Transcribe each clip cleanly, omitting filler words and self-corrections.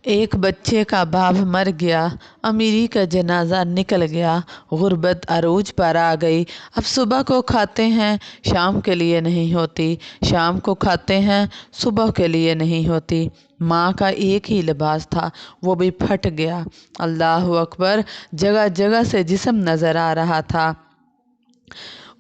ایک بچے کا باپ مر گیا، امیری کا جنازہ نکل گیا، غربت عروج پر آ گئی۔ اب صبح کو کھاتے ہیں شام کے لیے نہیں ہوتی، شام کو کھاتے ہیں صبح کے لیے نہیں ہوتی۔ ماں کا ایک ہی لباس تھا، وہ بھی پھٹ گیا۔ اللہ اکبر! جگہ جگہ سے جسم نظر آ رہا تھا۔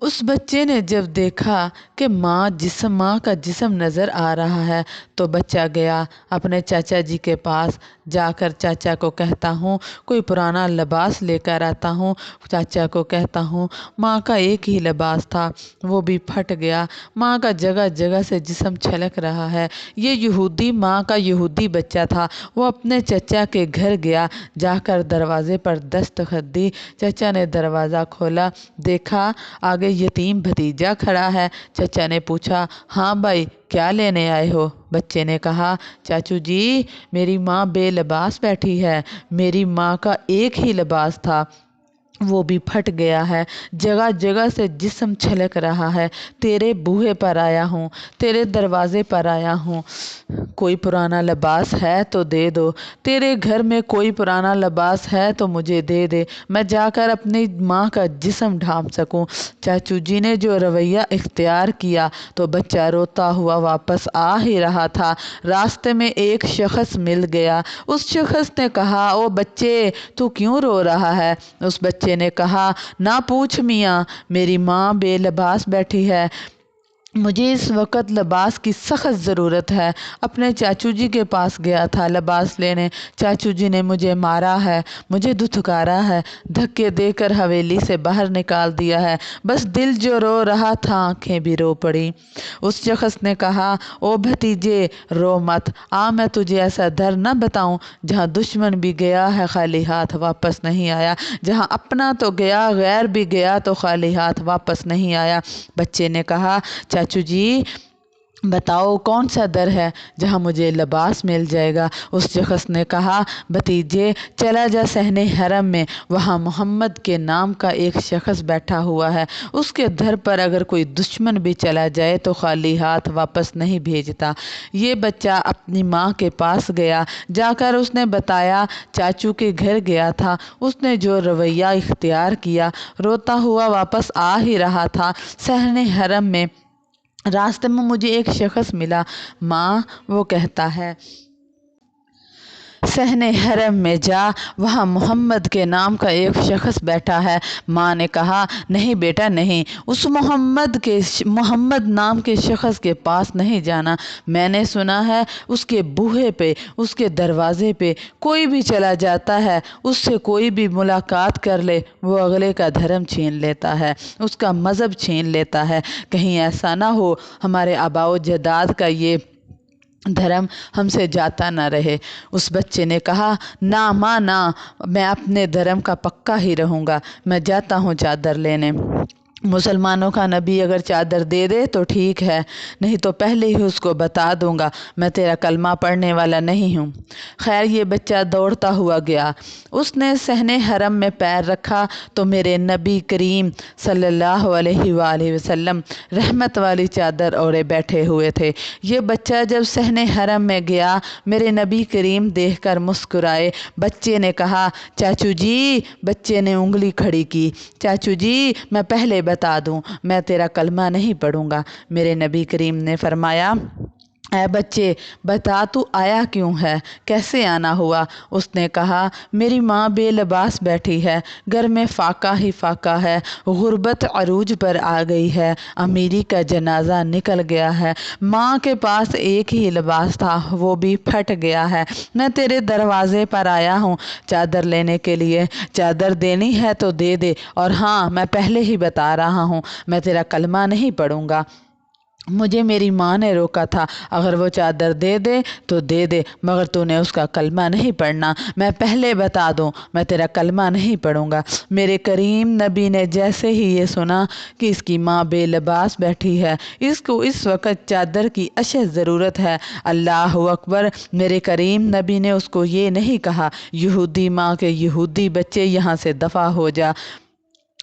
اس بچے نے جب دیکھا کہ ماں کا جسم نظر آ رہا ہے تو بچہ گیا اپنے چاچا جی کے پاس، جا کر چاچا کو کہتا ہوں کوئی پرانا لباس لے کر آتا ہوں۔ چاچا کو کہتا ہوں ماں کا ایک ہی لباس تھا، وہ بھی پھٹ گیا۔ ماں کا جگہ جگہ سے جسم چھلک رہا ہے۔ یہ یہودی ماں کا یہودی بچہ تھا۔ وہ اپنے چچا کے گھر گیا، جا کر دروازے پر دستخط دی۔ چچا نے دروازہ کھولا، دیکھا آگے یتیم بھتیجا کھڑا ہے۔ چچا نے پوچھا ہاں بھائی کیا لینے آئے ہو؟ بچے نے کہا چاچو جی میری ماں بے لباس بیٹھی ہے، میری ماں کا ایک ہی لباس تھا، وہ بھی پھٹ گیا ہے، جگہ جگہ سے جسم چھلک رہا ہے، تیرے بوہے پر آیا ہوں، تیرے دروازے پر آیا ہوں، کوئی پرانا لباس ہے تو دے دو، تیرے گھر میں کوئی پرانا لباس ہے تو مجھے دے دے، میں جا کر اپنی ماں کا جسم ڈھانپ سکوں۔ چاچو جی نے جو رویہ اختیار کیا تو بچہ روتا ہوا واپس آ ہی رہا تھا۔ راستے میں ایک شخص مل گیا۔ اس شخص نے کہا او بچے تو کیوں رو رہا ہے؟ اس بچے نے کہا نہ پوچھ میاں، میری ماں بے لباس بیٹھی ہے، مجھے اس وقت لباس کی سخت ضرورت ہے۔ اپنے چاچو جی کے پاس گیا تھا لباس لینے، چاچو جی نے مجھے مارا ہے، مجھے دھتکارا ہے، دھکے دے کر حویلی سے باہر نکال دیا ہے، بس دل جو رو رہا تھا آنکھیں بھی رو پڑی۔ اس شخص نے کہا او بھتیجے رو مت، آ میں تجھے ایسا در نہ بتاؤں، جہاں دشمن بھی گیا ہے خالی ہاتھ واپس نہیں آیا، جہاں اپنا تو گیا غیر بھی گیا تو خالی ہاتھ واپس نہیں آیا۔ بچے نے کہا چاچو جی بتاؤ کون سا در ہے جہاں مجھے لباس مل جائے گا؟ اس شخص نے کہا بھتیجے چلا جا صحن حرم میں، وہاں محمد کے نام کا ایک شخص بیٹھا ہوا ہے، اس کے در پر اگر کوئی دشمن بھی چلا جائے تو خالی ہاتھ واپس نہیں بھیجتا۔ یہ بچہ اپنی ماں کے پاس گیا، جا کر اس نے بتایا چاچو کے گھر گیا تھا، اس نے جو رویہ اختیار کیا، روتا ہوا واپس آ ہی رہا تھا۔ صحن حرم میں راستے میں مجھے ایک شخص ملا، ماں وہ کہتا ہے صحن حرم میں جا، وہاں محمد کے نام کا ایک شخص بیٹھا ہے۔ ماں نے کہا نہیں بیٹا نہیں، اس محمد نام کے شخص کے پاس نہیں جانا، میں نے سنا ہے اس کے بوہے پہ، اس کے دروازے پہ کوئی بھی چلا جاتا ہے، اس سے کوئی بھی ملاقات کر لے وہ اگلے کا دھرم چھین لیتا ہے، اس کا مذہب چھین لیتا ہے، کہیں ایسا نہ ہو ہمارے آباء و اجداد کا یہ دھرم ہم سے جاتا نہ رہے۔ اس بچے نے کہا نہ ماں نہ، میں اپنے دھرم کا پکا ہی رہوں گا، میں جاتا ہوں چادر لینے، مسلمانوں کا نبی اگر چادر دے دے تو ٹھیک ہے، نہیں تو پہلے ہی اس کو بتا دوں گا میں تیرا کلمہ پڑھنے والا نہیں ہوں۔ خیر یہ بچہ دوڑتا ہوا گیا، اس نے صحن حرم میں پیر رکھا تو میرے نبی کریم صلی اللہ علیہ وآلہ وسلم رحمت والی چادر اوڑے بیٹھے ہوئے تھے۔ یہ بچہ جب صحن حرم میں گیا میرے نبی کریم دیکھ کر مسکرائے۔ بچے نے کہا چاچو جی، بچے نے انگلی کھڑی کی، چاچو جی میں پہلے بتا دوں میں تیرا کلمہ نہیں پڑھوں گا۔ میرے نبی کریم نے فرمایا اے بچے بتا تو آیا کیوں ہے، کیسے آنا ہوا؟ اس نے کہا میری ماں بے لباس بیٹھی ہے، گھر میں فاقہ ہی فاقہ ہے، غربت عروج پر آ گئی ہے، امیری کا جنازہ نکل گیا ہے، ماں کے پاس ایک ہی لباس تھا وہ بھی پھٹ گیا ہے، میں تیرے دروازے پر آیا ہوں چادر لینے کے لیے، چادر دینی ہے تو دے دے، اور ہاں میں پہلے ہی بتا رہا ہوں میں تیرا کلمہ نہیں پڑھوں گا، مجھے میری ماں نے روکا تھا، اگر وہ چادر دے دے تو دے دے، مگر تو نے اس کا کلمہ نہیں پڑھنا، میں پہلے بتا دوں میں تیرا کلمہ نہیں پڑھوں گا۔ میرے کریم نبی نے جیسے ہی یہ سنا کہ اس کی ماں بے لباس بیٹھی ہے، اس کو اس وقت چادر کی اشد ضرورت ہے، اللہ اکبر، میرے کریم نبی نے اس کو یہ نہیں کہا یہودی ماں کے یہودی بچے یہاں سے دفع ہو جا،